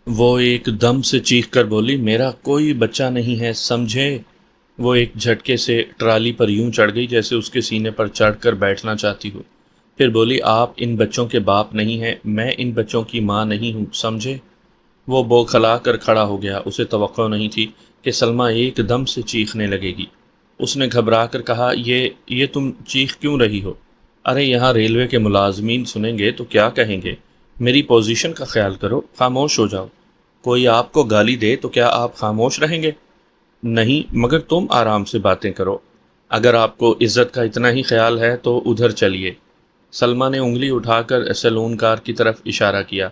وہ ایک دم سے چیخ کر بولی، میرا کوئی بچہ نہیں ہے، سمجھے؟ وہ ایک جھٹکے سے ٹرالی پر یوں چڑھ گئی جیسے اس کے سینے پر چڑھ کر بیٹھنا چاہتی ہو۔ پھر بولی، آپ ان بچوں کے باپ نہیں ہیں، میں ان بچوں کی ماں نہیں ہوں، سمجھے؟ وہ بوکھلا کر کھڑا ہو گیا۔ اسے توقع نہیں تھی کہ سلمیٰ ایک دم سے چیخنے لگے گی۔ اس نے گھبرا کر کہا، یہ تم چیخ کیوں رہی ہو؟ ارے یہاں ریلوے کے ملازمین سنیں گے تو کیا کہیں گے؟ میری پوزیشن کا خیال کرو، خاموش ہو جاؤ۔ کوئی آپ کو گالی دے تو کیا آپ خاموش رہیں گے؟ نہیں، مگر تم آرام سے باتیں کرو۔ اگر آپ کو عزت کا اتنا ہی خیال ہے تو ادھر چلیے۔ سلمیٰ نے انگلی اٹھا کر سیلون کار کی طرف اشارہ کیا۔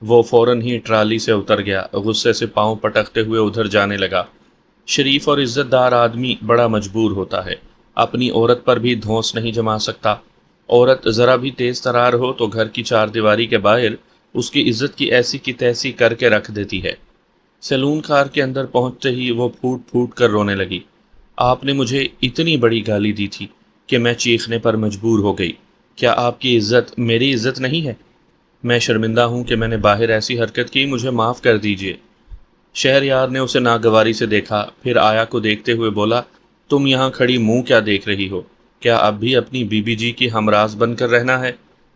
وہ فوراً ہی ٹرالی سے اتر گیا، غصے سے پاؤں پٹکتے ہوئے ادھر جانے لگا۔ شریف اور عزت دار آدمی بڑا مجبور ہوتا ہے، اپنی عورت پر بھی دھونس نہیں جما سکتا۔ عورت ذرا بھی تیز ترار ہو تو گھر کی چار دیواری کے باہر اس کی عزت کی ایسی کی تیسی کر کے رکھ دیتی ہے۔ سیلون کار کے اندر پہنچتے ہی وہ پھوٹ پھوٹ کر رونے لگی۔ آپ نے مجھے اتنی بڑی گالی دی تھی کہ میں چیخنے پر مجبور ہو گئی۔ کیا آپ کی عزت میری عزت نہیں ہے؟ میں شرمندہ ہوں کہ میں نے باہر ایسی حرکت کی، مجھے معاف کر دیجیے۔ شہریار نے اسے ناگواری سے دیکھا، پھر آیا کو دیکھتے ہوئے بولا، تم یہاں کھڑی منہ کیا دیکھ رہی ہو؟ کیا اب بھی اپنی بی جی کی ہمراز بن کر رہنا ہے؟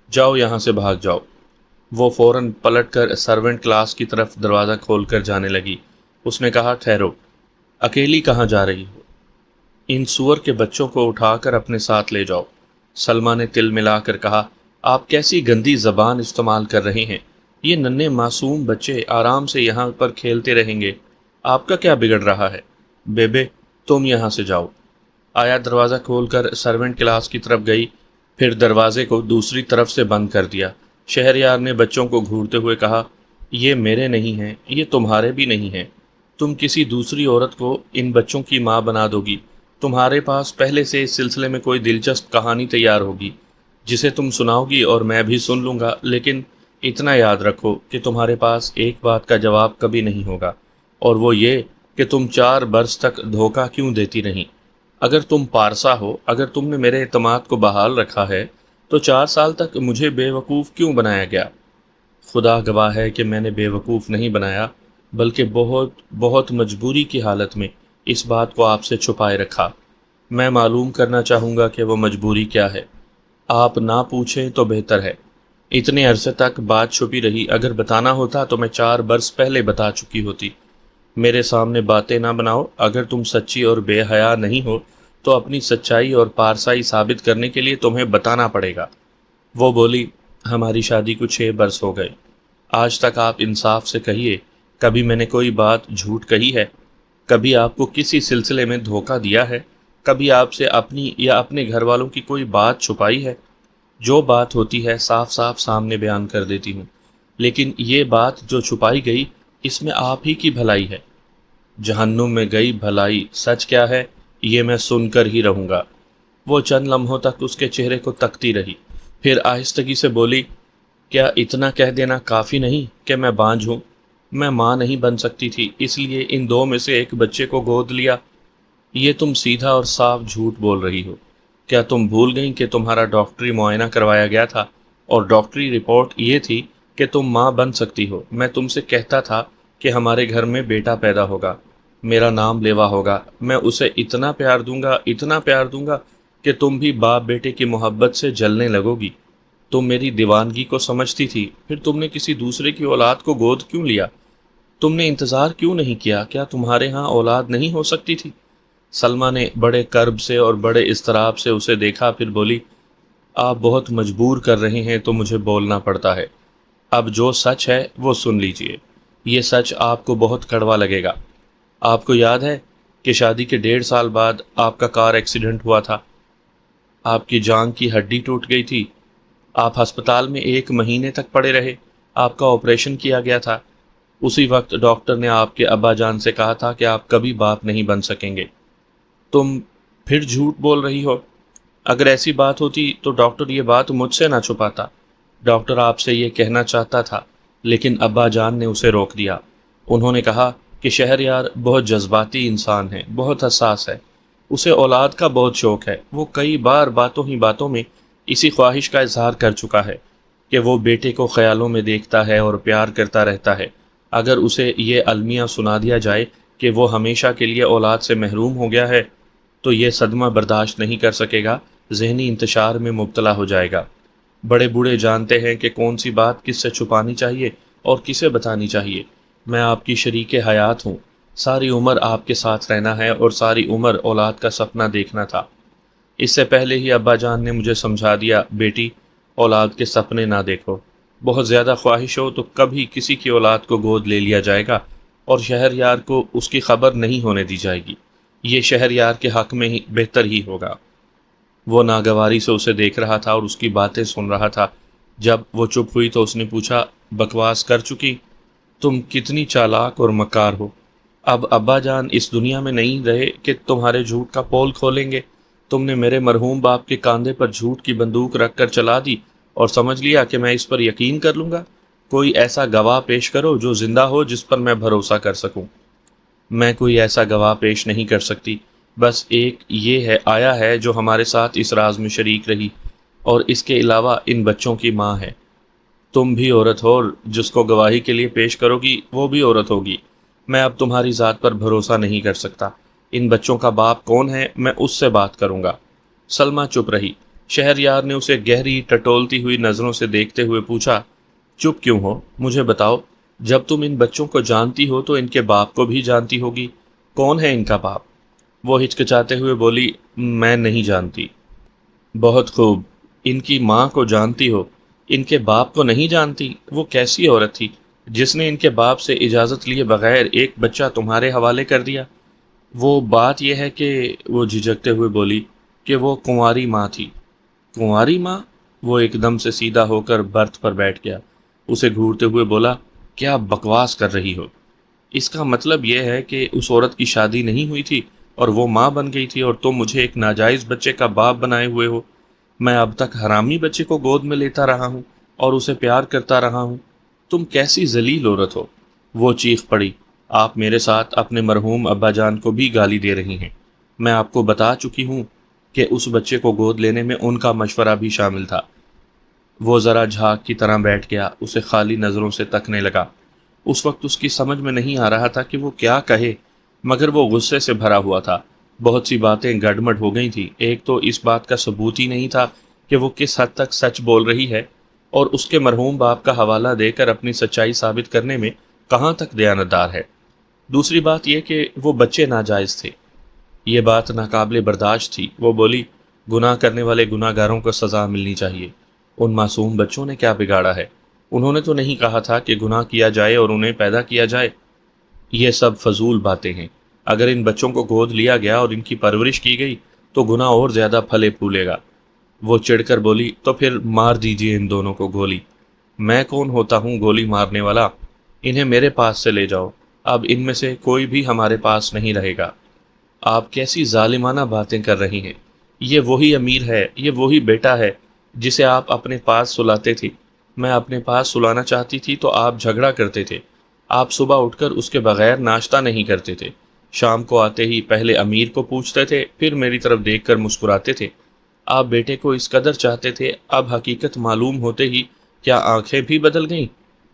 جاؤ یہاں سے بھاگ جاؤ۔ وہ فوراً پلٹ کر سرونٹ کلاس کی طرف دروازہ کھول کر جانے لگی۔ اس نے کہا، ٹھہرو، اکیلی کہاں جا رہی ہو؟ ان سور کے بچوں کو اٹھا کر اپنے ساتھ لے جاؤ۔ سلمیٰ نے تل ملا کر کہا، آپ کیسی گندی زبان استعمال کر رہے ہیں؟ یہ ننھے معصوم بچے آرام سے یہاں پر کھیلتے رہیں گے، آپ کا کیا بگڑ رہا ہے؟ بیبے، تم یہاں سے جاؤ۔ آیا دروازہ کھول کر سرونٹ کلاس کی طرف گئی، پھر دروازے کو دوسری طرف سے بند کر دیا۔ شہریار نے بچوں کو گھورتے ہوئے کہا، یہ میرے نہیں ہیں، یہ تمہارے بھی نہیں ہیں۔ تم کسی دوسری عورت کو ان بچوں کی ماں بنا دو گی۔ تمہارے پاس پہلے سے اس سلسلے میں کوئی دلچسپ کہانی تیار ہوگی جسے تم سناؤ گی اور میں بھی سن لوں گا، لیکن اتنا یاد رکھو کہ تمہارے پاس ایک بات کا جواب کبھی نہیں ہوگا، اور وہ یہ کہ تم 4 برس تک دھوکہ کیوں دیتی رہیں۔ اگر تم پارسا ہو، اگر تم نے میرے اعتماد کو بحال رکھا ہے تو 4 سال تک مجھے بے وقوف کیوں بنایا گیا؟ خدا گواہ ہے کہ میں نے بے وقوف نہیں بنایا، بلکہ بہت بہت مجبوری کی حالت میں اس بات کو آپ سے چھپائے رکھا۔ میں معلوم کرنا چاہوں گا کہ وہ مجبوری کیا ہے۔ آپ نہ پوچھیں تو بہتر ہے۔ اتنے عرصے تک بات چھپی رہی، اگر بتانا ہوتا تو میں 4 برس پہلے بتا چکی ہوتی۔ میرے سامنے باتیں نہ بناؤ۔ اگر تم سچی اور بے حیا نہیں ہو تو اپنی سچائی اور پارسائی ثابت کرنے کے لیے تمہیں بتانا پڑے گا۔ وہ بولی، ہماری شادی کو 6 برس ہو گئے۔ آج تک آپ انصاف سے کہیے، کبھی میں نے کوئی بات جھوٹ کہی ہے؟ کبھی آپ کو کسی سلسلے میں دھوکہ دیا ہے؟ کبھی آپ سے اپنی یا اپنے گھر والوں کی کوئی بات چھپائی ہے؟ جو بات ہوتی ہے صاف صاف سامنے بیان کر دیتی ہوں، لیکن یہ بات جو چھپائی گئی، اس میں آپ ہی کی بھلائی ہے۔ جہنم میں گئی بھلائی، سچ کیا ہے یہ میں سن کر ہی رہوں گا۔ وہ چند لمحوں تک اس کے چہرے کو تکتی رہی، پھر آہستگی سے بولی، کیا اتنا کہہ دینا کافی نہیں کہ میں بانجھ ہوں؟ میں ماں نہیں بن سکتی تھی، اس لیے ان 2 میں سے ایک بچے کو گود لیا۔ یہ تم سیدھا اور صاف جھوٹ بول رہی ہو۔ کیا تم بھول گئیں کہ تمہارا ڈاکٹری معائنہ کروایا گیا تھا اور ڈاکٹری رپورٹ یہ تھی کہ تم ماں بن سکتی ہو؟ میں تم سے کہتا تھا کہ ہمارے گھر میں بیٹا پیدا ہوگا، میرا نام لیوا ہوگا، میں اسے اتنا پیار دوں گا، اتنا پیار دوں گا کہ تم بھی باپ بیٹے کی محبت سے جلنے لگو گی۔ تم میری دیوانگی کو سمجھتی تھی، پھر تم نے کسی دوسرے کی اولاد کو گود کیوں لیا؟ تم نے انتظار کیوں نہیں کیا؟ کیا تمہارے ہاں اولاد نہیں ہو سکتی تھی؟ سلمیٰ نے بڑے کرب سے اور بڑے اضطراب سے اسے دیکھا، پھر بولی، آپ بہت مجبور کر رہے ہیں تو مجھے بولنا پڑتا ہے۔ اب جو سچ ہے وہ سن لیجئے۔ یہ سچ آپ کو بہت کڑوا لگے گا۔ آپ کو یاد ہے کہ شادی کے 1.5 سال بعد آپ کا کار ایکسیڈنٹ ہوا تھا؟ آپ کی جانگ کی ہڈی ٹوٹ گئی تھی، آپ ہسپتال میں 1 مہینے تک پڑے رہے، آپ کا آپریشن کیا گیا تھا۔ اسی وقت ڈاکٹر نے آپ کے ابا جان سے کہا تھا کہ آپ کبھی باپ نہیں بن سکیں گے۔ تم پھر جھوٹ بول رہی ہو۔ اگر ایسی بات ہوتی تو ڈاکٹر یہ بات مجھ سے نہ چھپاتا۔ ڈاکٹر آپ سے یہ کہنا چاہتا تھا، لیکن ابا جان نے اسے روک دیا۔ انہوں نے کہا کہ شہریار بہت جذباتی انسان ہے، بہت حساس ہے، اسے اولاد کا بہت شوق ہے۔ وہ کئی بار باتوں ہی باتوں میں اسی خواہش کا اظہار کر چکا ہے کہ وہ بیٹے کو خیالوں میں دیکھتا ہے اور پیار کرتا رہتا ہے، اگر اسے یہ المیہ سنا دیا جائے کہ وہ ہمیشہ کے لیے اولاد سے محروم ہو گیا ہے تو یہ صدمہ برداشت نہیں کر سکے گا، ذہنی انتشار میں مبتلا ہو جائے گا۔ بڑے بوڑھے جانتے ہیں کہ کون سی بات کس سے چھپانی چاہیے اور کسے بتانی چاہیے۔ میں آپ کی شریک حیات ہوں، ساری عمر آپ کے ساتھ رہنا ہے اور ساری عمر اولاد کا سپنا دیکھنا تھا۔ اس سے پہلے ہی ابا جان نے مجھے سمجھا دیا، بیٹی اولاد کے سپنے نہ دیکھو، بہت زیادہ خواہش ہو تو کبھی کسی کی اولاد کو گود لے لیا جائے گا اور شہر یار کو اس کی خبر نہیں ہونے دی جائے گی۔ یہ شہر یار کے حق میں ہی بہتر ہی ہوگا۔ وہ ناگواری سے اسے دیکھ رہا تھا اور اس کی باتیں سن رہا تھا۔ جب وہ چپ ہوئی تو اس نے پوچھا، بکواس کر چکی؟ تم کتنی چالاک اور مکار ہو۔ اب ابا جان اس دنیا میں نہیں رہے کہ تمہارے جھوٹ کا پول کھولیں گے۔ تم نے میرے مرحوم باپ کے کاندھے پر جھوٹ کی بندوق رکھ کر چلا دی اور سمجھ لیا کہ میں اس پر یقین کر لوں گا۔ کوئی ایسا گواہ پیش کرو جو زندہ ہو جس پر میں بھروسہ کر سکوں۔ میں کوئی ایسا گواہ پیش نہیں کر سکتی، بس ایک یہ ہے آیا ہے جو ہمارے ساتھ اس راز میں شریک رہی، اور اس کے علاوہ ان بچوں کی ماں ہے۔ تم بھی عورت ہو اور جس کو گواہی کے لیے پیش کرو گی وہ بھی عورت ہوگی۔ میں اب تمہاری ذات پر بھروسہ نہیں کر سکتا۔ ان بچوں کا باپ کون ہے میں اس سے بات کروں گا۔ سلمیٰ چپ رہی۔ شہریار نے اسے گہری ٹٹولتی ہوئی نظروں سے دیکھتے ہوئے پوچھا، چپ کیوں ہو؟ مجھے بتاؤ، جب تم ان بچوں کو جانتی ہو تو ان کے باپ کو بھی جانتی ہوگی۔ کون ہے ان کا باپ؟ وہ ہچکچاتے ہوئے بولی، میں نہیں جانتی۔ بہت خوب، ان کی ماں کو جانتی ہو، ان کے باپ کو نہیں جانتی؟ وہ کیسی عورت تھی جس نے ان کے باپ سے اجازت لیے بغیر ایک بچہ تمہارے حوالے کر دیا؟ وہ بات یہ ہے کہ وہ جھجکتے ہوئے بولی کہ وہ کنواری ماں تھی۔ کنواری ماں؟ وہ ایک دم سے سیدھا ہو کر برتھ پر بیٹھ گیا۔ اسے گھورتے ہوئے بولا، کیا بکواس کر رہی ہو؟ اس کا مطلب یہ ہے کہ اس عورت کی شادی نہیں ہوئی تھی اور وہ ماں بن گئی تھی اور تم مجھے ایک ناجائز بچے کا باپ بنائے ہوئے ہو۔ میں اب تک حرامی بچے کو گود میں لیتا رہا ہوں اور اسے پیار کرتا رہا ہوں۔ تم کیسی ذلیل عورت ہو؟ وہ چیخ پڑی، آپ میرے ساتھ اپنے مرحوم ابا جان کو بھی گالی دے رہی ہیں۔ میں آپ کو بتا چکی ہوں کہ اس بچے کو گود لینے میں ان کا مشورہ بھی شامل تھا۔ وہ ذرا جھاگ کی طرح بیٹھ گیا، اسے خالی نظروں سے تکنے لگا۔ اس وقت اس کی سمجھ میں نہیں آ رہا تھا کہ وہ کیا کہے، مگر وہ غصے سے بھرا ہوا تھا۔ بہت سی باتیں گڑمڑ ہو گئی تھیں۔ ایک تو اس بات کا ثبوت ہی نہیں تھا کہ وہ کس حد تک سچ بول رہی ہے، اور اس کے مرحوم باپ کا حوالہ دے کر اپنی سچائی ثابت کرنے میں کہاں تک دیانتدار ہے۔ دوسری بات یہ کہ وہ بچے ناجائز تھے۔ یہ بات ناقابل برداشت تھی۔ وہ بولی، گناہ کرنے والے گناہ گاروں کو سزا ملنی چاہیے۔ ان معصوم بچوں نے کیا بگاڑا ہے؟ انہوں نے تو نہیں کہا تھا کہ گناہ کیا جائے اور انہیں پیدا کیا جائے۔ یہ سب فضول باتیں ہیں۔ اگر ان بچوں کو گود لیا گیا اور ان کی پرورش کی گئی تو گناہ اور زیادہ پھلے پھولے گا۔ وہ چڑھ کر بولی، تو پھر مار دیجیے ان دونوں کو گولی۔ میں کون ہوتا ہوں گولی مارنے والا؟ انہیں میرے پاس سے لے جاؤ۔ اب ان میں سے کوئی بھی ہمارے پاس نہیں رہے گا۔ آپ کیسی ظالمانہ باتیں کر رہی ہیں؟ یہ وہی امیر ہے، یہ وہی بیٹا ہے جسے آپ اپنے پاس سلاتے تھے۔ میں اپنے پاس سلانا چاہتی تھی تو آپ جھگڑا کرتے تھے۔ آپ صبح اٹھ کر اس کے بغیر ناشتہ نہیں کرتے تھے۔ شام کو آتے ہی پہلے امیر کو پوچھتے تھے، پھر میری طرف دیکھ کر مسکراتے تھے۔ آپ بیٹے کو اس قدر چاہتے تھے، اب حقیقت معلوم ہوتے ہی کیا آنکھیں بھی بدل گئیں؟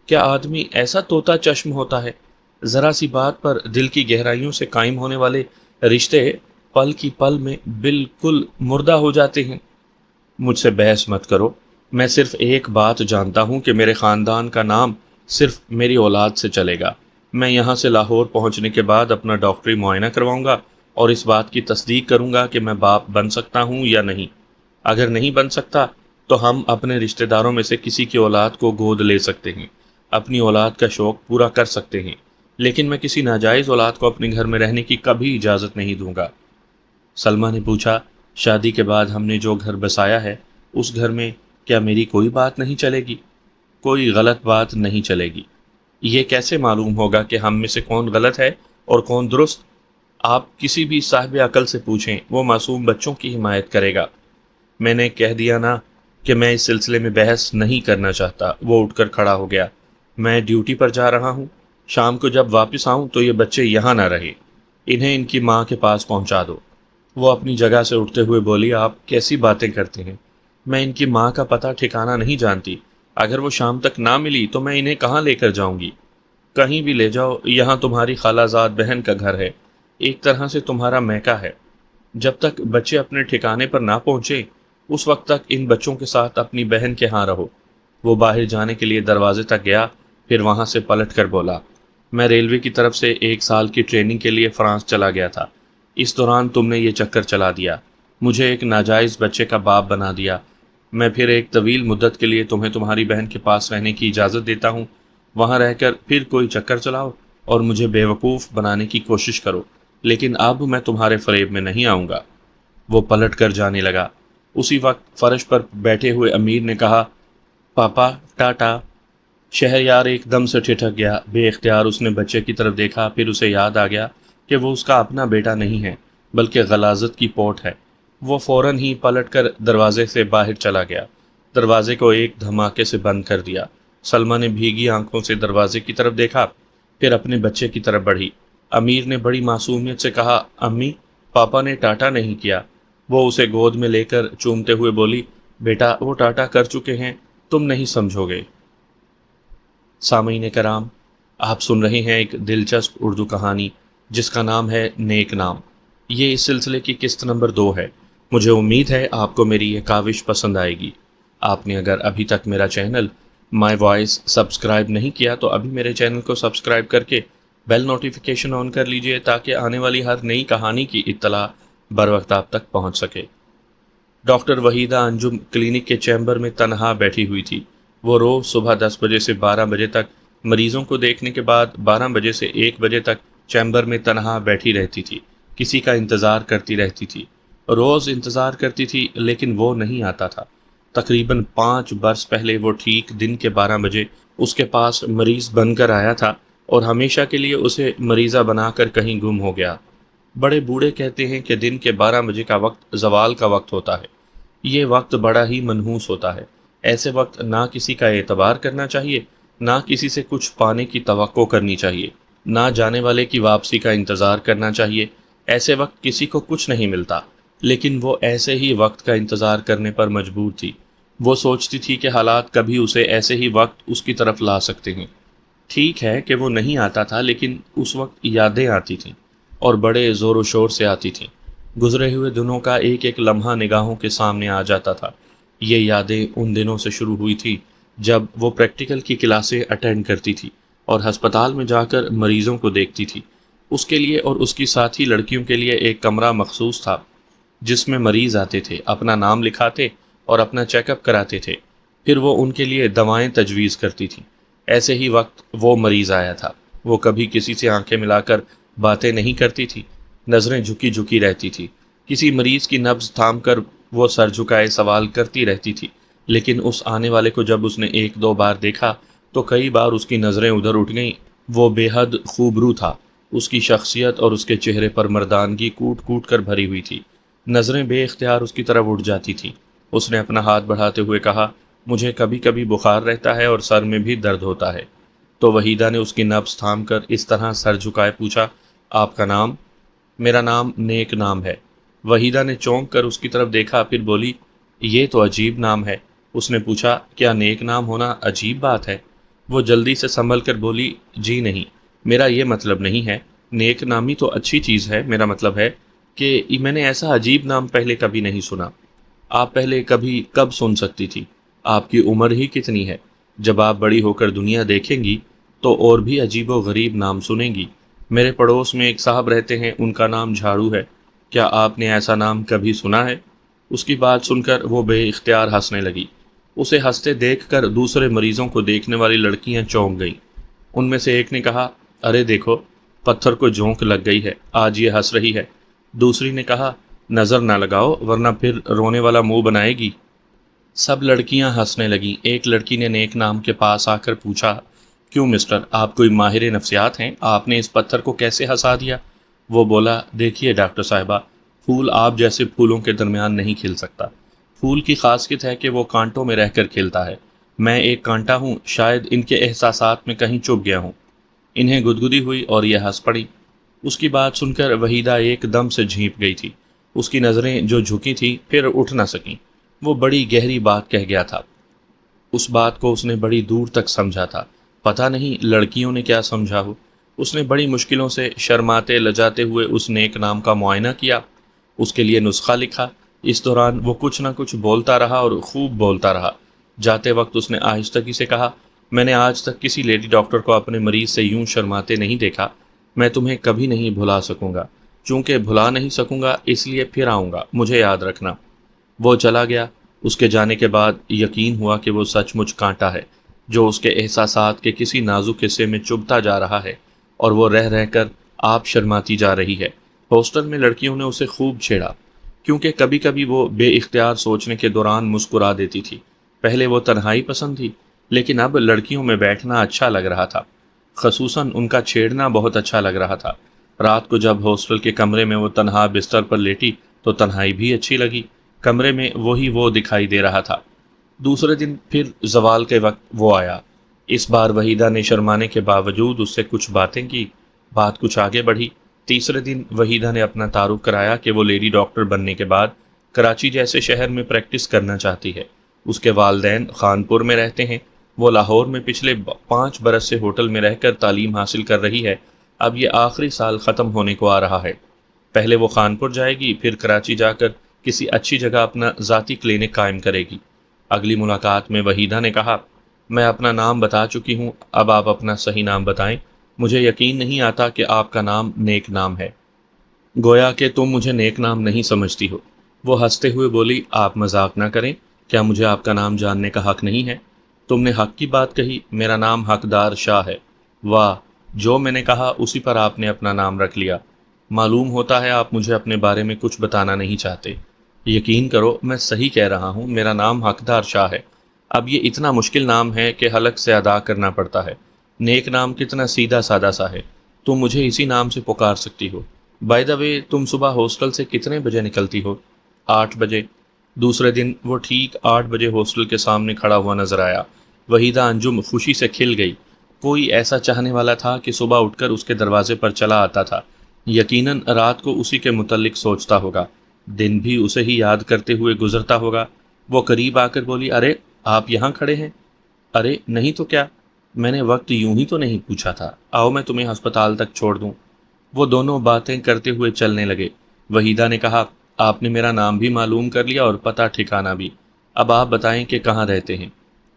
کیا آدمی ایسا طوطا چشم ہوتا ہے؟ ذرا سی بات پر دل کی گہرائیوں سے قائم ہونے والے رشتے پل کی پل میں بالکل مردہ ہو جاتے ہیں۔ مجھ سے بحث مت کرو۔ میں صرف ایک بات جانتا ہوں کہ میرے خاندان کا نام صرف میری اولاد سے چلے گا۔ میں یہاں سے لاہور پہنچنے کے بعد اپنا ڈاکٹری معائنہ کرواؤں گا اور اس بات کی تصدیق کروں گا کہ میں باپ بن سکتا ہوں یا نہیں۔ اگر نہیں بن سکتا تو ہم اپنے رشتہ داروں میں سے کسی کی اولاد کو گود لے سکتے ہیں، اپنی اولاد کا شوق پورا کر سکتے ہیں، لیکن میں کسی ناجائز اولاد کو اپنے گھر میں رہنے کی کبھی اجازت نہیں دوں گا۔ سلمیٰ نے پوچھا، شادی کے بعد ہم نے جو گھر بسایا ہے اس گھر میں کیا میری کوئی بات نہیں چلے گی؟ کوئی غلط بات نہیں چلے گی۔ یہ کیسے معلوم ہوگا کہ ہم میں سے کون غلط ہے اور کون درست؟ آپ کسی بھی صاحب عقل سے پوچھیں، وہ معصوم بچوں کی حمایت کرے گا۔ میں نے کہہ دیا نا کہ میں اس سلسلے میں بحث نہیں کرنا چاہتا۔ وہ اٹھ کر کھڑا ہو گیا۔ میں ڈیوٹی پر جا رہا ہوں، شام کو جب واپس آؤں تو یہ بچے یہاں نہ رہے، انہیں ان کی ماں کے پاس پہنچا دو۔ وہ اپنی جگہ سے اٹھتے ہوئے بولی، آپ کیسی باتیں کرتے ہیں؟ میں ان کی ماں کا پتہ ٹھکانہ نہیں جانتی۔ اگر وہ شام تک نہ ملی تو میں انہیں کہاں لے کر جاؤں گی؟ کہیں بھی لے جاؤ، یہاں تمہاری خالازاد بہن کا گھر ہے، ایک طرح سے تمہارا میکہ ہے۔ جب تک بچے اپنے ٹھکانے پر نہ پہنچے اس وقت تک ان بچوں کے ساتھ اپنی بہن کے ہاں رہو۔ وہ باہر جانے کے لیے دروازے تک گیا، پھر وہاں سے پلٹ کر بولا، میں ریلوے کی طرف سے 1 سال کی ٹریننگ کے لیے فرانس چلا گیا تھا۔ اس دوران تم نے یہ چکر چلا دیا، مجھے ایک ناجائز بچے کا باپ بنا دیا۔ میں پھر ایک طویل مدت کے لیے تمہیں تمہاری بہن کے پاس رہنے کی اجازت دیتا ہوں، وہاں رہ کر پھر کوئی چکر چلاؤ اور مجھے بیوقوف بنانے کی کوشش کرو، لیکن اب میں تمہارے فریب میں نہیں آؤں گا۔ وہ پلٹ کر جانے لگا۔ اسی وقت فرش پر بیٹھے ہوئے امیر نے کہا، پاپا ٹاٹا۔ شہریار ایک دم سے ٹھٹک گیا۔ بے اختیار اس نے بچے کی طرف دیکھا، پھر اسے یاد آ گیا کہ وہ اس کا اپنا بیٹا نہیں ہے بلکہ غلاظت کی پوٹ ہے۔ وہ فوراً ہی پلٹ کر دروازے سے باہر چلا گیا، دروازے کو ایک دھماکے سے بند کر دیا۔ سلمہ نے بھیگی آنکھوں سے دروازے کی طرف دیکھا، پھر اپنے بچے کی طرف بڑھی۔ امیر نے بڑی معصومیت سے کہا، امی، پاپا نے ٹاٹا نہیں کیا۔ وہ اسے گود میں لے کر چومتے ہوئے بولی، بیٹا وہ ٹاٹا کر چکے ہیں، تم نہیں سمجھو گے۔ سامعین کرام، آپ سن رہے ہیں ایک دلچسپ اردو کہانی جس کا نام ہے نیک نام۔ یہ اس سلسلے کی قسط نمبر 2 ہے۔ مجھے امید ہے آپ کو میری یہ کاوش پسند آئے گی۔ آپ نے اگر ابھی تک میرا چینل مائی وائس سبسکرائب نہیں کیا تو ابھی میرے چینل کو سبسکرائب کر کے بیل نوٹیفیکیشن آن کر لیجئے تاکہ آنے والی ہر نئی کہانی کی اطلاع بر وقت آپ تک پہنچ سکے۔ ڈاکٹر وحیدہ انجم کلینک کے چیمبر میں تنہا بیٹھی ہوئی تھی۔ وہ روز صبح 10 بجے سے 12 بجے تک مریضوں کو دیکھنے کے بعد 12 بجے سے 1 بجے تک چیمبر میں تنہا بیٹھی رہتی تھی، کسی کا انتظار کرتی رہتی تھی۔ روز انتظار کرتی تھی لیکن وہ نہیں آتا تھا۔ تقریباً 5 برس پہلے وہ ٹھیک دن کے 12 بجے اس کے پاس مریض بن کر آیا تھا اور ہمیشہ کے لیے اسے مریضہ بنا کر کہیں گم ہو گیا۔ بڑے بوڑھے کہتے ہیں کہ دن کے 12 بجے کا وقت زوال کا وقت ہوتا ہے۔ یہ وقت بڑا ہی منحوس ہوتا ہے۔ ایسے وقت نہ کسی کا اعتبار کرنا چاہیے، نہ کسی سے کچھ پانے کی توقع کرنی چاہیے، نہ جانے والے کی واپسی کا انتظار کرنا چاہیے۔ ایسے وقت کسی کو کچھ نہیں ملتا، لیکن وہ ایسے ہی وقت کا انتظار کرنے پر مجبور تھی۔ وہ سوچتی تھی کہ حالات کبھی اسے ایسے ہی وقت اس کی طرف لا سکتے ہیں۔ ٹھیک ہے کہ وہ نہیں آتا تھا، لیکن اس وقت یادیں آتی تھیں اور بڑے زور و شور سے آتی تھیں۔ گزرے ہوئے دنوں کا ایک ایک لمحہ نگاہوں کے سامنے آ جاتا تھا۔ یہ یادیں ان دنوں سے شروع ہوئی تھی جب وہ پریکٹیکل کی کلاسیں اٹینڈ کرتی تھی اور ہسپتال میں جا کر مریضوں کو دیکھتی تھی۔ اس کے لیے اور اس کی ساتھی لڑکیوں کے لیے ایک کمرہ مخصوص تھا جس میں مریض آتے تھے، اپنا نام لکھاتے اور اپنا چیک اپ کراتے تھے، پھر وہ ان کے لیے دوائیں تجویز کرتی تھیں۔ ایسے ہی وقت وہ مریض آیا تھا۔ وہ کبھی کسی سے آنکھیں ملا کر باتیں نہیں کرتی تھی، نظریں جھکی جھکی رہتی تھی۔ کسی مریض کی نبض تھام کر وہ سر جھکائے سوال کرتی رہتی تھی، لیکن اس آنے والے کو جب اس نے 1-2 بار دیکھا تو کئی بار اس کی نظریں ادھر اٹھ گئیں۔ وہ بے حد خوبرو تھا، اس کی شخصیت اور اس کے چہرے پر مردانگی کوٹ کوٹ کر بھری ہوئی تھی۔ نظریں بے اختیار اس کی طرف اٹھ جاتی تھیں۔ اس نے اپنا ہاتھ بڑھاتے ہوئے کہا، مجھے کبھی کبھی بخار رہتا ہے اور سر میں بھی درد ہوتا ہے۔ تو وحیدہ نے اس کی نبض تھام کر اس طرح سر جھکائے پوچھا، آپ کا نام؟ میرا نام نیک نام ہے۔ وحیدہ نے چونک کر اس کی طرف دیکھا، پھر بولی، یہ تو عجیب نام ہے۔ اس نے پوچھا، کیا نیک نام ہونا عجیب بات ہے؟ وہ جلدی سے سنبھل کر بولی، جی نہیں، میرا یہ مطلب نہیں ہے۔ نیک نامی تو اچھی چیز ہے، میرا مطلب ہے کہ میں نے ایسا عجیب نام پہلے کبھی نہیں سنا۔ آپ پہلے کبھی کب سن سکتی تھی؟ آپ کی عمر ہی کتنی ہے؟ جب آپ بڑی ہو کر دنیا دیکھیں گی تو اور بھی عجیب و غریب نام سنیں گی۔ میرے پڑوس میں ایک صاحب رہتے ہیں، ان کا نام جھاڑو ہے۔ کیا آپ نے ایسا نام کبھی سنا ہے؟ اس کی بات سن کر وہ بے اختیار ہنسنے لگی۔ اسے ہنستے دیکھ کر دوسرے مریضوں کو دیکھنے والی لڑکیاں چونک گئیں۔ ان میں سے ایک نے کہا، ارے دیکھو، پتھر کو جھونک لگ گئی ہے، آج یہ ہنس رہی ہے۔ دوسری نے کہا، نظر نہ لگاؤ ورنہ پھر رونے والا منہ بنائے گی۔ سب لڑکیاں ہنسنے لگیں۔ ایک لڑکی نے نیک نام کے پاس آ کر پوچھا، کیوں مسٹر، آپ کوئی ماہر نفسیات ہیں؟ آپ نے اس پتھر کو کیسے ہنسا دیا؟ وہ بولا، دیکھیے ڈاکٹر صاحبہ، پھول آپ جیسے پھولوں کے درمیان نہیں کھل سکتا۔ پھول کی خاصیت ہے کہ وہ کانٹوں میں رہ کر کھلتا ہے۔ میں ایک کانٹا ہوں، شاید ان کے احساسات میں کہیں چپ گیا ہوں۔ انہیں گدگدی ہوئی اور یہ ہنس پڑی۔ اس کی بات سن کر وحیدہ ایک دم سے جھینپ گئی تھی۔ اس کی نظریں جو جھکی تھیں پھر اٹھ نہ سکیں۔ وہ بڑی گہری بات کہہ گیا تھا۔ اس بات کو اس نے بڑی دور تک سمجھا تھا، پتہ نہیں لڑکیوں نے کیا سمجھا ہو، اس نے بڑی مشکلوں سے شرماتے لجاتے ہوئے اس نیک نام کا معائنہ کیا، اس کے لیے نسخہ لکھا۔ اس دوران وہ کچھ نہ کچھ بولتا رہا اور خوب بولتا رہا۔ جاتے وقت اس نے آہستگی سے کہا، میں نے آج تک کسی لیڈی ڈاکٹر کو اپنے مریض سے یوں شرماتے نہیں دیکھا، میں تمہیں کبھی نہیں بھلا سکوں گا، چونکہ بھلا نہیں سکوں گا اس لیے پھر آؤں گا، مجھے یاد رکھنا۔ وہ چلا گیا۔ اس کے جانے کے بعد یقین ہوا کہ وہ سچ مچ کانٹا ہے جو اس کے احساسات کے کسی نازک حصے میں چبھتا جا رہا ہے، اور وہ رہ رہ کر آپ شرماتی جا رہی ہے۔ ہاسٹل میں لڑکیوں نے اسے خوب چھیڑا، کیونکہ کبھی کبھی وہ بے اختیار سوچنے کے دوران مسکرا دیتی تھی۔ پہلے وہ تنہائی پسند تھی، لیکن اب لڑکیوں میں بیٹھنا اچھا لگ رہا تھا، خصوصاً ان کا چھیڑنا بہت اچھا لگ رہا تھا۔ رات کو جب ہاسٹل کے کمرے میں وہ تنہا بستر پر لیٹی تو تنہائی بھی اچھی لگی، کمرے میں وہی وہ دکھائی دے رہا تھا۔ دوسرے دن پھر زوال کے وقت وہ آیا۔ اس بار وحیدہ نے شرمانے کے باوجود اس سے کچھ باتیں کی، بات کچھ آگے بڑھی۔ تیسرے دن وحیدہ نے اپنا تعارف کرایا کہ وہ لیڈی ڈاکٹر بننے کے بعد کراچی جیسے شہر میں پریکٹس کرنا چاہتی ہے۔ اس کے والدین خانپور میں رہتے ہیں، وہ لاہور میں پچھلے 5 برس سے ہوٹل میں رہ کر تعلیم حاصل کر رہی ہے۔ اب یہ آخری سال ختم ہونے کو آ رہا ہے۔ پہلے وہ خانپور جائے گی، پھر کراچی جا کر کسی اچھی جگہ اپنا ذاتی کلینک قائم کرے گی۔ اگلی ملاقات میں وحیدہ نے کہا، میں اپنا نام بتا چکی ہوں، اب آپ اپنا صحیح نام بتائیں، مجھے یقین نہیں آتا کہ آپ کا نام نیک نام ہے، گویا کہ تم مجھے نیک نام نہیں سمجھتی ہو۔ وہ ہنستے ہوئے بولی، آپ مذاق نہ کریں، کیا مجھے آپ کا نام جاننے کا حق نہیں ہے؟ تم نے حق کی بات کہی، میرا نام حقدار شاہ ہے۔ واہ، جو میں نے کہا اسی پر آپ نے اپنا نام رکھ لیا۔ معلوم ہوتا ہے آپ مجھے اپنے بارے میں کچھ بتانا نہیں چاہتے۔ یقین کرو میں صحیح کہہ رہا ہوں، میرا نام حقدار شاہ ہے۔ اب یہ اتنا مشکل نام ہے کہ حلق سے ادا کرنا پڑتا ہے۔ نیک نام کتنا سیدھا سادہ سا ہے، تم مجھے اسی نام سے پکار سکتی ہو۔ بائی دا وے، تم صبح ہاسٹل سے کتنے بجے نکلتی ہو؟ 8 بجے۔ دوسرے دن وہ ٹھیک 8 بجے ہاسٹل کے سامنے کھڑا ہوا نظر آیا۔ وحیدہ انجم خوشی سے کھل گئی۔ کوئی ایسا چاہنے والا تھا کہ صبح اٹھ کر اس کے دروازے پر چلا آتا تھا، یقیناً رات کو اسی کے متعلق سوچتا ہوگا، دن بھی اسے ہی یاد کرتے ہوئے گزرتا ہوگا۔ وہ قریب آ کر بولی، ارے آپ یہاں کھڑے ہیں؟ ارے نہیں تو کیا، میں نے وقت یوں ہی تو نہیں پوچھا تھا، آؤ میں تمہیں ہسپتال تک چھوڑ دوں۔ وہ دونوں باتیں کرتے ہوئے چلنے لگے۔ وحیدہ نے کہا، آپ نے میرا نام بھی معلوم کر لیا اور پتہ ٹھکانہ بھی، اب آپ بتائیں کہ کہاں رہتے ہیں؟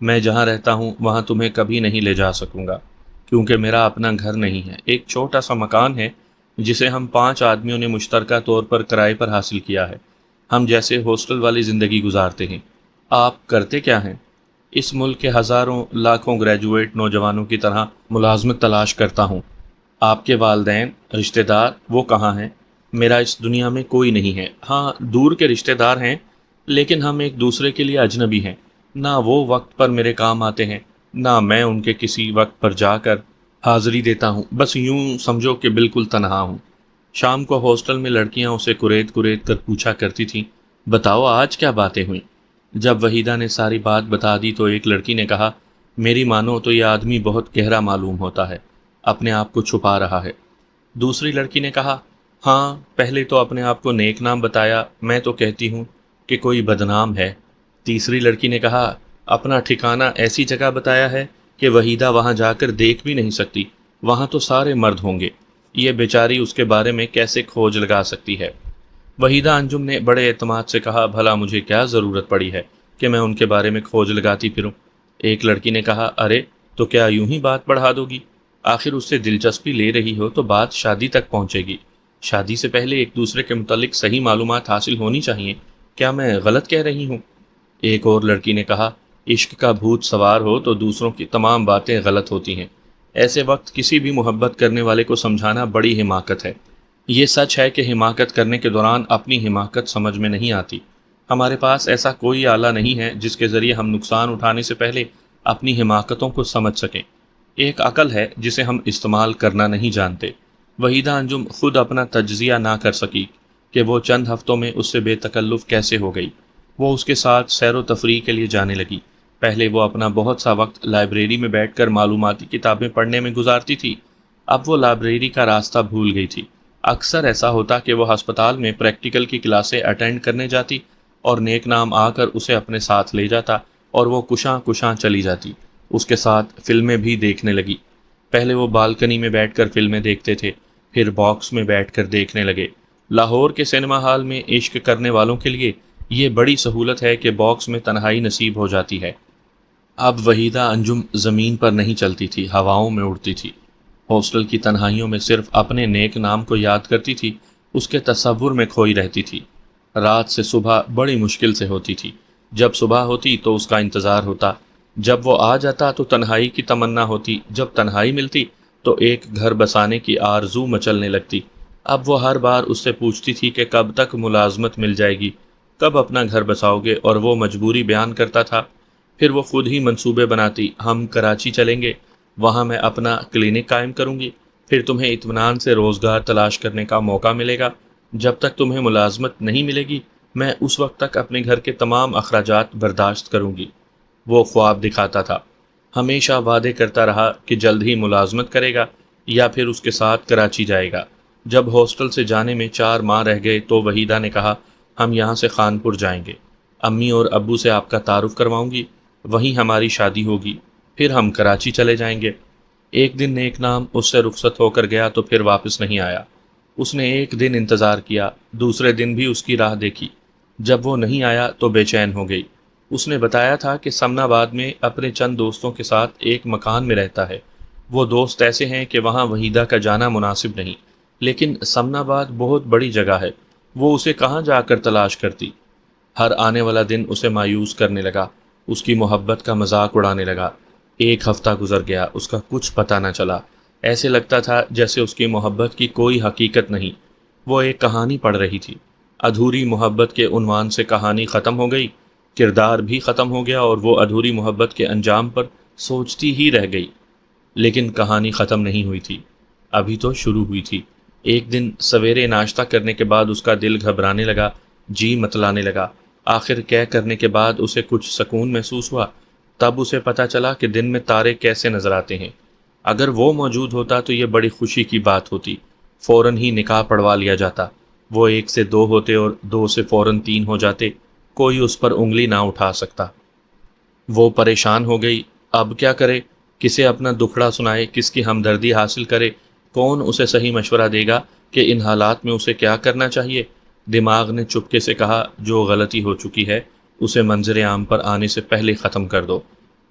میں جہاں رہتا ہوں وہاں تمہیں کبھی نہیں لے جا سکوں گا، کیونکہ میرا اپنا گھر نہیں ہے، ایک چھوٹا سا مکان ہے جسے ہم 5 آدمیوں نے مشترکہ طور پر کرائے پر حاصل کیا ہے۔ ہم جیسے ہاسٹل والی زندگی گزارتے ہیں۔ آپ کرتے کیا ہیں؟ اس ملک کے ہزاروں لاکھوں گریجویٹ نوجوانوں کی طرح ملازمت تلاش کرتا ہوں۔ آپ کے والدین، رشتہ دار، وہ کہاں ہیں؟ میرا اس دنیا میں کوئی نہیں ہے، ہاں دور کے رشتہ دار ہیں، لیکن ہم ایک دوسرے کے لیے اجنبی ہیں، نہ وہ وقت پر میرے کام آتے ہیں، نہ میں ان کے کسی وقت پر جا کر حاضری دیتا ہوں، بس یوں سمجھو کہ بالکل تنہا ہوں۔ شام کو ہاسٹل میں لڑکیاں اسے کریت کریت کر پوچھا کرتی تھیں، بتاؤ آج کیا باتیں ہوئیں؟ جب وحیدہ نے ساری بات بتا دی تو ایک لڑکی نے کہا، میری مانو تو یہ آدمی بہت گہرا معلوم ہوتا ہے، اپنے آپ کو چھپا رہا ہے۔ دوسری لڑکی نے کہا، ہاں پہلے تو اپنے آپ کو نیک نام بتایا، میں تو کہتی ہوں کہ کوئی بدنام ہے۔ تیسری لڑکی نے کہا، اپنا ٹھکانہ ایسی جگہ بتایا ہے کہ وحیدہ وہاں جا کر دیکھ بھی نہیں سکتی، وہاں تو سارے مرد ہوں گے، یہ بیچاری اس کے بارے میں کیسے کھوج لگا سکتی ہے؟ وحیدہ انجم نے بڑے اعتماد سے کہا، بھلا مجھے کیا ضرورت پڑی ہے کہ میں ان کے بارے میں کھوج لگاتی پھروں؟ ایک لڑکی نے کہا، ارے تو کیا یوں ہی بات بڑھا دو گی؟ آخر اس سے دلچسپی لے رہی ہو تو بات شادی تک پہنچے گی، شادی سے پہلے ایک دوسرے کے متعلق صحیح معلومات حاصل ہونی چاہیے، کیا میں غلط کہہ رہی ہوں؟ ایک اور لڑکی نے کہا، عشق کا بھوت سوار ہو تو دوسروں کی تمام باتیں غلط ہوتی ہیں، ایسے وقت کسی بھی محبت کرنے والے کو سمجھانا بڑی حماقت ہے۔ یہ سچ ہے کہ حماقت کرنے کے دوران اپنی حماقت سمجھ میں نہیں آتی۔ ہمارے پاس ایسا کوئی آلہ نہیں ہے جس کے ذریعے ہم نقصان اٹھانے سے پہلے اپنی حماقتوں کو سمجھ سکیں۔ ایک عقل ہے جسے ہم استعمال کرنا نہیں جانتے۔ وحیدہ انجم خود اپنا تجزیہ نہ کر سکی کہ وہ چند ہفتوں میں اس سے بے تکلف کیسے ہو گئی۔ وہ اس کے ساتھ سیر و تفریح کے لیے جانے لگی۔ پہلے وہ اپنا بہت سا وقت لائبریری میں بیٹھ کر معلوماتی کتابیں پڑھنے میں گزارتی تھی، اب وہ لائبریری کا راستہ بھول گئی تھی۔ اکثر ایسا ہوتا کہ وہ ہسپتال میں پریکٹیکل کی کلاسیں اٹینڈ کرنے جاتی اور نیک نام آ کر اسے اپنے ساتھ لے جاتا اور وہ کشاں کشاں چلی جاتی۔ اس کے ساتھ فلمیں بھی دیکھنے لگی۔ پہلے وہ بالکنی میں بیٹھ کر فلمیں دیکھتے تھے، پھر باکس میں بیٹھ کر دیکھنے لگے۔ لاہور کے سینما ہال میں عشق کرنے والوں کے لیے یہ بڑی سہولت ہے کہ باکس میں تنہائی نصیب ہو جاتی ہے۔ اب وحیدہ انجم زمین پر نہیں چلتی تھی، ہواؤں میں اڑتی تھی۔ ہاسٹل کی تنہائیوں میں صرف اپنے نیک نام کو یاد کرتی تھی، اس کے تصور میں کھوئی رہتی تھی۔ رات سے صبح بڑی مشکل سے ہوتی تھی۔ جب صبح ہوتی تو اس کا انتظار ہوتا، جب وہ آ جاتا تو تنہائی کی تمنا ہوتی، جب تنہائی ملتی تو ایک گھر بسانے کی آرزو مچلنے لگتی۔ اب وہ ہر بار اس سے پوچھتی تھی کہ کب تک ملازمت مل جائے گی، کب اپنا گھر بساؤ گے، اور وہ مجبوری بیان کرتا تھا۔ پھر وہ خود ہی منصوبے بناتی، ہم کراچی چلیں گے، وہاں میں اپنا کلینک قائم کروں گی، پھر تمہیں اطمینان سے روزگار تلاش کرنے کا موقع ملے گا۔ جب تک تمہیں ملازمت نہیں ملے گی میں اس وقت تک اپنے گھر کے تمام اخراجات برداشت کروں گی۔ وہ خواب دکھاتا تھا، ہمیشہ وعدے کرتا رہا کہ جلد ہی ملازمت کرے گا یا پھر اس کے ساتھ کراچی جائے گا۔ جب ہاسٹل سے جانے میں 4 ماہ رہ گئے تو وحیدہ نے کہا، ہم یہاں سے خانپور جائیں گے، امی اور ابو سے آپ کا تعارف کرواؤں گی، وہیں ہماری شادی ہوگی، پھر ہم کراچی چلے جائیں گے۔ ایک دن نیک نام اس سے رخصت ہو کر گیا تو پھر واپس نہیں آیا۔ اس نے ایک دن انتظار کیا، دوسرے دن بھی اس کی راہ دیکھی۔ جب وہ نہیں آیا تو بے چین ہو گئی۔ اس نے بتایا تھا کہ سمنا آباد میں اپنے چند دوستوں کے ساتھ ایک مکان میں رہتا ہے۔ وہ دوست ایسے ہیں کہ وہاں وحیدہ کا جانا مناسب نہیں، لیکن سمنا آباد بہت بڑی جگہ ہے، وہ اسے کہاں جا کر تلاش کرتی۔ ہر آنے والا دن اسے مایوس کرنے لگا، اس کی محبت کا مذاق اڑانے لگا۔ ایک ہفتہ گزر گیا، اس کا کچھ پتہ نہ چلا۔ ایسے لگتا تھا جیسے اس کی محبت کی کوئی حقیقت نہیں، وہ ایک کہانی پڑھ رہی تھی۔ ادھوری محبت کے عنوان سے کہانی ختم ہو گئی، کردار بھی ختم ہو گیا، اور وہ ادھوری محبت کے انجام پر سوچتی ہی رہ گئی۔ لیکن کہانی ختم نہیں ہوئی تھی، ابھی تو شروع ہوئی تھی۔ ایک دن سویرے ناشتہ کرنے کے بعد اس کا دل گھبرانے لگا، جی متلانے لگا۔ آخر کہہ کرنے کے بعد اسے کچھ سکون محسوس ہوا۔ تب اسے پتہ چلا کہ دن میں تارے کیسے نظر آتے ہیں۔ اگر وہ موجود ہوتا تو یہ بڑی خوشی کی بات ہوتی، فوراً ہی نکاح پڑھوا لیا جاتا۔ وہ 1 سے 2 ہوتے اور 2 سے فوراً 3 ہو جاتے، کوئی اس پر انگلی نہ اٹھا سکتا۔ وہ پریشان ہو گئی، اب کیا کرے، کسے اپنا دکھڑا سنائے، کس کی ہمدردی حاصل کرے، کون اسے صحیح مشورہ دے گا کہ ان حالات میں اسے کیا کرنا چاہیے۔ دماغ نے چپکے سے کہا، جو غلطی ہو چکی ہے اسے منظر عام پر آنے سے پہلے ختم کر دو۔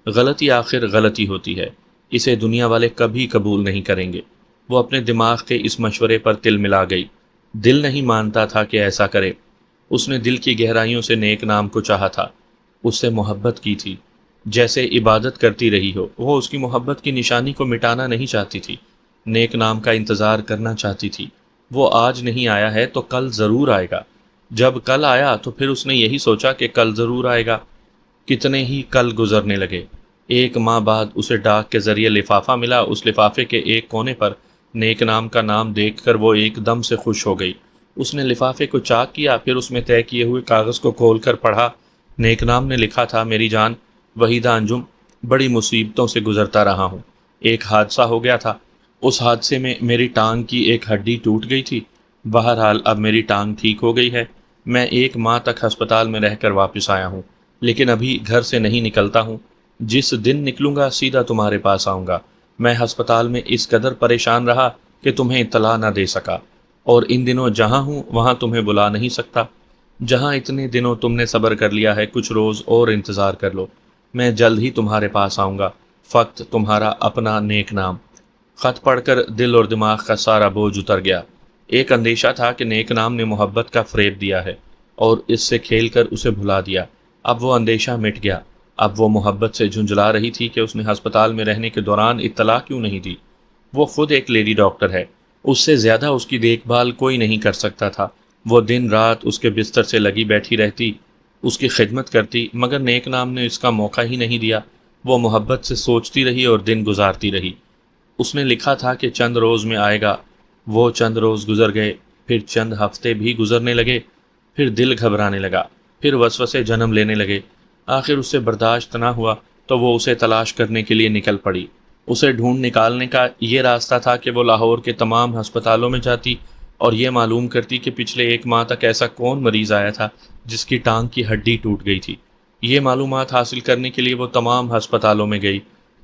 غلطی آخر غلطی ہوتی ہے، اسے دنیا والے کبھی قبول نہیں کریں گے۔ وہ اپنے دماغ کے اس مشورے پر تل ملا گئی۔ دل نہیں مانتا تھا کہ ایسا کرے۔ اس نے دل کی گہرائیوں سے نیک نام کو چاہا تھا، اس سے محبت کی تھی، جیسے عبادت کرتی رہی ہو۔ وہ اس کی محبت کی نشانی کو مٹانا نہیں چاہتی تھی، نیک نام کا انتظار کرنا چاہتی تھی۔ وہ آج نہیں آیا ہے تو کل ضرور آئے گا۔ جب کل آیا تو پھر اس نے یہی سوچا کہ کل ضرور آئے گا۔ کتنے ہی کل گزرنے لگے۔ 1 ماہ بعد اسے ڈاک کے ذریعے لفافہ ملا۔ اس لفافے کے ایک کونے پر نیک نام کا نام دیکھ کر وہ ایک دم سے خوش ہو گئی۔ اس نے لفافے کو چاک کیا، پھر اس میں طے کیے ہوئے کاغذ کو کھول کر پڑھا۔ نیک نام نے لکھا تھا، میری جان وحیدہ انجم، بڑی مصیبتوں سے گزرتا رہا ہوں۔ ایک حادثہ ہو گیا تھا، اس حادثے میں میری ٹانگ کی ایک ہڈی ٹوٹ گئی تھی۔ بہرحال اب میری ٹانگ ٹھیک ہو گئی ہے۔ میں 1 ماہ تک ہسپتال میں رہ کر واپس آیا ہوں، لیکن ابھی گھر سے نہیں نکلتا ہوں۔ جس دن نکلوں گا سیدھا تمہارے پاس آؤں گا۔ میں ہسپتال میں اس قدر پریشان رہا کہ تمہیں اطلاع نہ دے سکا، اور ان دنوں جہاں ہوں وہاں تمہیں بلا نہیں سکتا۔ جہاں اتنے دنوں تم نے صبر کر لیا ہے، کچھ روز اور انتظار کر لو، میں جلد ہی تمہارے پاس آؤں گا۔ فقط تمہارا اپنا نیک نام۔ خط پڑھ کر دل اور دماغ کا سارا بوجھ اتر گیا۔ ایک اندیشہ تھا کہ نیک نام نے محبت کا فریب دیا ہے اور اس سے کھیل کر اسے بھلا دیا۔ اب وہ اندیشہ مٹ گیا۔ اب وہ محبت سے جھنجھلا رہی تھی کہ اس نے ہسپتال میں رہنے کے دوران اطلاع کیوں نہیں دی۔ وہ خود ایک لیڈی ڈاکٹر ہے، اس سے زیادہ اس کی دیکھ بھال کوئی نہیں کر سکتا تھا۔ وہ دن رات اس کے بستر سے لگی بیٹھی رہتی، اس کی خدمت کرتی، مگر نیک نام نے اس کا موقع ہی نہیں دیا۔ وہ محبت سے سوچتی رہی اور دن گزارتی رہی۔ اس نے لکھا تھا کہ چند روز میں آئے گا۔ وہ چند روز گزر گئے، پھر چند ہفتے بھی گزرنے لگے، پھر دل گھبرانے لگا، پھر وسوسے جنم لینے لگے۔ آخر اس سے برداشت نہ ہوا تو وہ اسے تلاش کرنے کے لیے نکل پڑی۔ اسے ڈھونڈ نکالنے کا یہ راستہ تھا کہ وہ لاہور کے تمام ہسپتالوں میں جاتی اور یہ معلوم کرتی کہ پچھلے 1 ماہ تک ایسا کون مریض آیا تھا جس کی ٹانگ کی ہڈی ٹوٹ گئی تھی۔ یہ معلومات حاصل کرنے کے لیے وہ تمام ہسپتالوں میں گئی،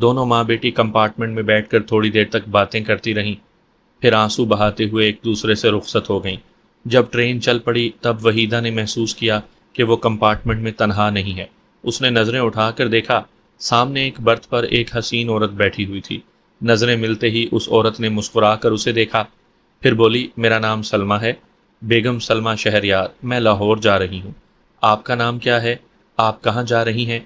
دونوں ماں بیٹی کمپارٹمنٹ میں بیٹھ کر تھوڑی دیر تک باتیں کرتی رہیں، پھر آنسو بہاتے ہوئے ایک دوسرے سے رخصت ہو گئیں۔ جب ٹرین چل پڑی تب وحیدہ نے محسوس کیا کہ وہ کمپارٹمنٹ میں تنہا نہیں ہے۔ اس نے نظریں اٹھا کر دیکھا، سامنے ایک برتھ پر ایک حسین عورت بیٹھی ہوئی تھی۔ نظریں ملتے ہی اس عورت نے مسکرا کر اسے دیکھا، پھر بولی، میرا نام سلمیٰ ہے، بیگم سلمیٰ شہریار، میں لاہور جا رہی ہوں۔ آپ کا نام کیا ہے؟ آپ کہاں جا رہی ہیں؟